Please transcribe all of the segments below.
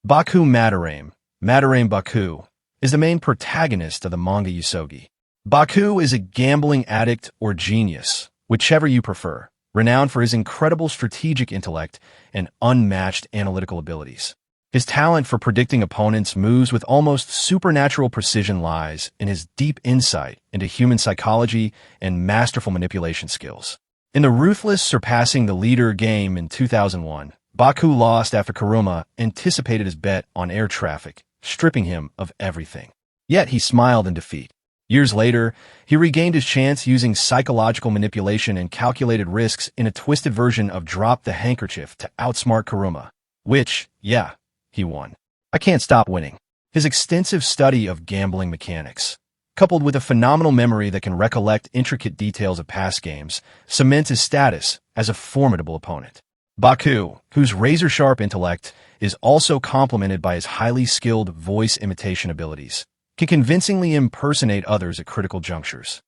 Baku Madarame Baku, is the main protagonist of the manga Usogi. Baku is a gambling addict or genius, whichever you prefer, renowned for his incredible strategic intellect and unmatched analytical abilities. His talent for predicting opponents' moves with almost supernatural precision lies in his deep insight into human psychology and masterful manipulation skills. In the ruthless surpassing the leader game in 2001, Baku lost after Kuruma anticipated his bet on air traffic, stripping him of everything. Yet he smiled in defeat. Years later, he regained his chance using psychological manipulation and calculated risks in a twisted version of Drop the Handkerchief to outsmart Kuruma, which, yeah, he won. I can't stop winning. His extensive study of gambling mechanics, coupled with a phenomenal memory that can recollect intricate details of past games, cements his status as a formidable opponent. Baku, whose razor-sharp intellect is also complemented by his highly skilled voice imitation abilities, can convincingly impersonate others at critical junctures.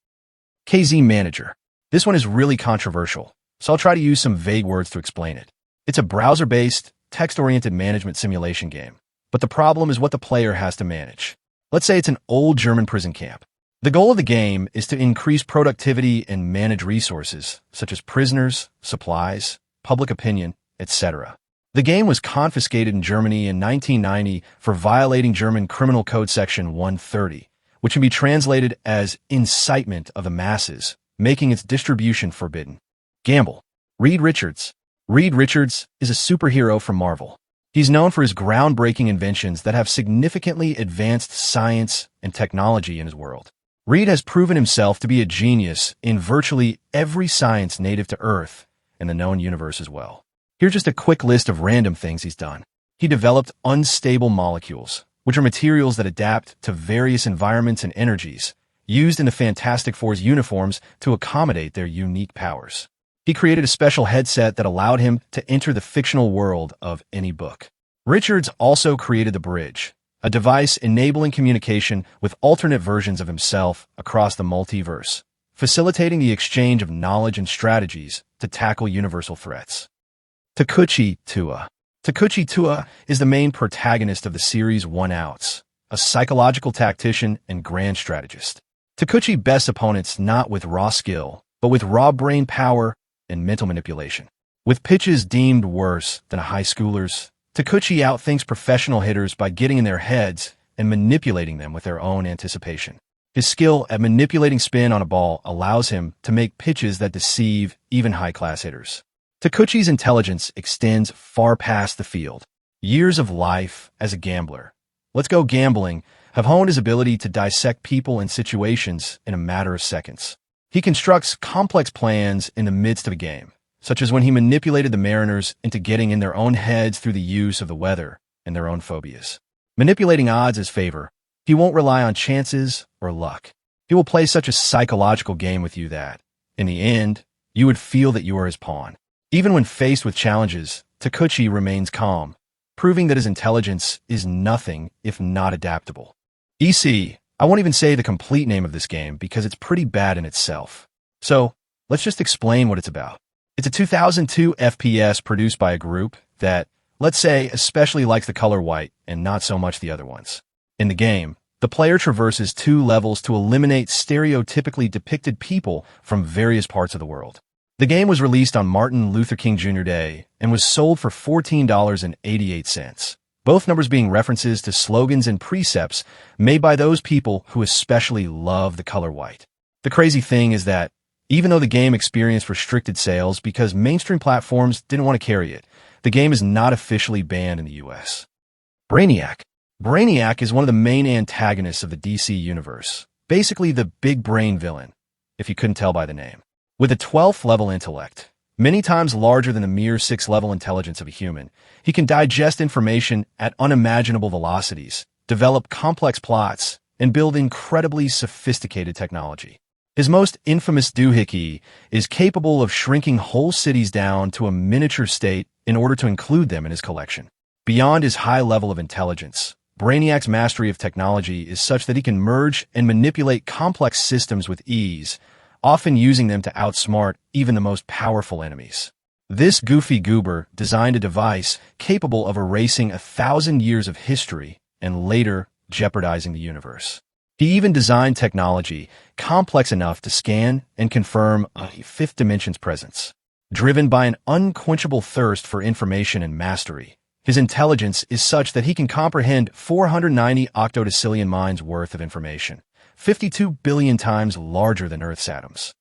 KZ Manager. This one is really controversial, so I'll try to use some vague words to explain it. It's a browser-based, text-oriented management simulation game, but the problem is what the player has to manage. Let's say it's an old German prison camp. The goal of the game is to increase productivity and manage resources, such as prisoners, supplies, public opinion, etc. The game was confiscated in Germany in 1990 for violating German Criminal Code Section 130, which can be translated as incitement of the masses, making its distribution forbidden. Gamble. Reed Richards. Reed Richards is a superhero from Marvel. He's known for his groundbreaking inventions that have significantly advanced science and technology in his world. Reed has proven himself to be a genius in virtually every science native to Earth and the known universe as well. Here's just a quick list of random things he's done. He developed unstable molecules, which are materials that adapt to various environments and energies, used in the Fantastic Four's uniforms to accommodate their unique powers. He created a special headset that allowed him to enter the fictional world of any book. Richards also created the Bridge, a device enabling communication with alternate versions of himself across the multiverse, facilitating the exchange of knowledge and strategies to tackle universal threats. TOUA. TOUA is the main protagonist of the series One Outs, a psychological tactician and grand strategist. TOKUCHI bests opponents not with raw skill, but with raw brain power and mental manipulation. With pitches deemed worse than a high schooler's, TOKUCHI outthinks professional hitters by getting in their heads and manipulating them with their own anticipation. His skill at manipulating spin on a ball allows him to make pitches that deceive even high-class hitters. TOKUCHI's intelligence extends far past the field. Years of life as a gambler, Let's Go Gambling, have honed his ability to dissect people and situations in a matter of seconds. He constructs complex plans in the midst of a game, such as when he manipulated the Mariners into getting in their own heads through the use of the weather and their own phobias. Manipulating odds as favor, he won't rely on chances or luck. He will play such a psychological game with you that, in the end, you would feel that you are his pawn. Even when faced with challenges, TOKUCHI remains calm, proving that his intelligence is nothing if not adaptable. I won't even say the complete name of this game because it's pretty bad in itself. So, let's just explain what it's about. It's a 2002 FPS produced by a group that, let's say, especially likes the color white and not so much the other ones. In the game, the player traverses 2 levels to eliminate stereotypically depicted people from various parts of the world. The game was released on Martin Luther King Jr. Day and was sold for $14.88, both numbers being references to slogans and precepts made by those people who especially love the color white. The crazy thing is that, even though the game experienced restricted sales because mainstream platforms didn't want to carry it, the game is not officially banned in the US. BRAINIAC. BRAINIAC is one of the main antagonists of the DC universe, basically the big brain villain, if you couldn't tell by the name. With a 12th level intellect, many times larger than the mere 6th level intelligence of a human, he can digest information at unimaginable velocities, develop complex plots, and build incredibly sophisticated technology. His most infamous doohickey is capable of shrinking whole cities down to a miniature state in order to include them in his collection. Beyond his high level of intelligence, Brainiac's mastery of technology is such that he can merge and manipulate complex systems with ease, often using them to outsmart even the most powerful enemies. This goofy goober designed a device capable of erasing 1,000 years of history and later jeopardizing the universe. He even designed technology complex enough to scan and confirm a fifth dimension's presence. Driven by an unquenchable thirst for information and mastery, his intelligence is such that he can comprehend 490 octodecillion minds worth of information, 52 billion times larger than Earth's atoms.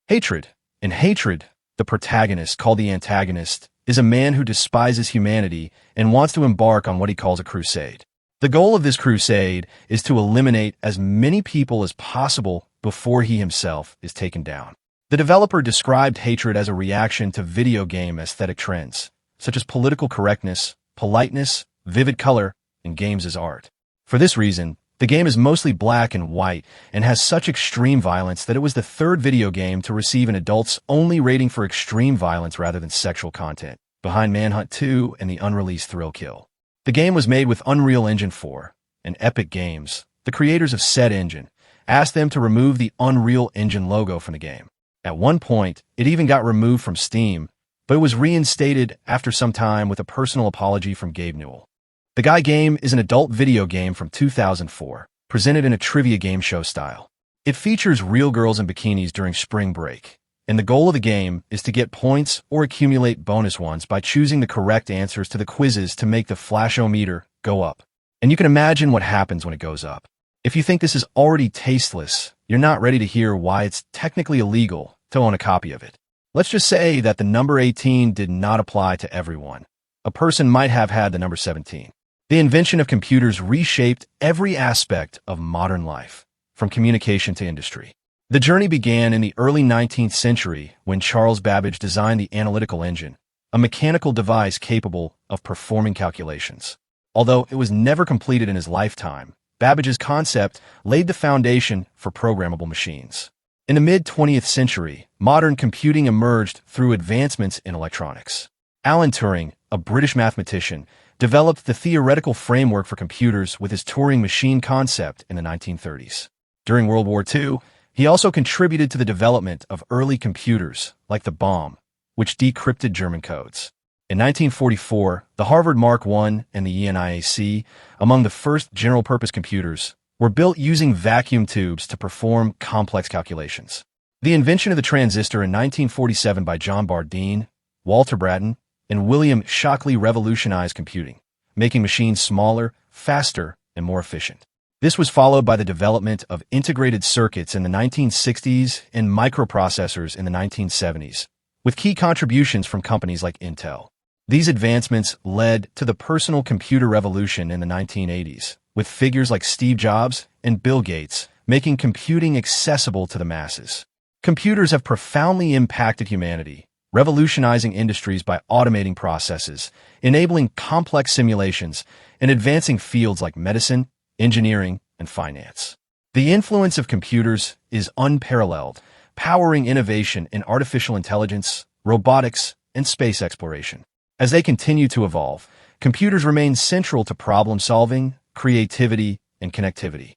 Hatred. In Hatred, the protagonist, called the antagonist, is a man who despises humanity and wants to embark on what he calls a crusade. The goal of this crusade is to eliminate as many people as possible before he himself is taken down. The developer described Hatred as a reaction to video game aesthetic trends, such as political correctness, politeness, vivid color, and games as art. For this reason, the game is mostly black and white and has such extreme violence that it was the third video game to receive an adults-only rating for extreme violence rather than sexual content, behind Manhunt 2 and the unreleased Thrill Kill. The game was made with Unreal Engine 4, and Epic Games, the creators of said engine, asked them to remove the Unreal Engine logo from the game. At one point, it even got removed from Steam, but it was reinstated after some time with a personal apology from Gabe Newell. The Guy game is an adult video game from 2004, presented in a trivia game show style. It features real girls in bikinis during spring break, and the goal of the game is to get points or accumulate bonus ones by choosing the correct answers to the quizzes to make the flash-o-meter go up. And you can imagine what happens when it goes up. If you think this is already tasteless, you're not ready to hear why it's technically illegal to own a copy of it. Let's just say that the number 18 did not apply to everyone. A person might have had the number 17. The invention of computers reshaped every aspect of modern life, from communication to industry. The journey began in the early 19th century when Charles Babbage designed the analytical engine, a mechanical device capable of performing calculations. Although it was never completed in his lifetime, Babbage's concept laid the foundation for programmable machines. In the mid-20th century, modern computing emerged through advancements in electronics. Alan Turing, a British mathematician, developed the theoretical framework for computers with his Turing machine concept in the 1930s. During World War II, he also contributed to the development of early computers, like the bomb, which decrypted German codes. In 1944, the Harvard Mark I and the ENIAC, among the first general-purpose computers, were built using vacuum tubes to perform complex calculations. The invention of the transistor in 1947 by John Bardeen, Walter Brattain, and William Shockley revolutionized computing, making machines smaller, faster, and more efficient. This was followed by the development of integrated circuits in the 1960s and microprocessors in the 1970s, with key contributions from companies like Intel. These advancements led to the personal computer revolution in the 1980s, with figures like Steve Jobs and Bill Gates making computing accessible to the masses. Computers have profoundly impacted humanity, revolutionizing industries by automating processes, enabling complex simulations, and advancing fields like medicine, engineering, and finance. The influence of computers is unparalleled, powering innovation in artificial intelligence, robotics, and space exploration. As they continue to evolve, computers remain central to problem-solving, creativity, and connectivity.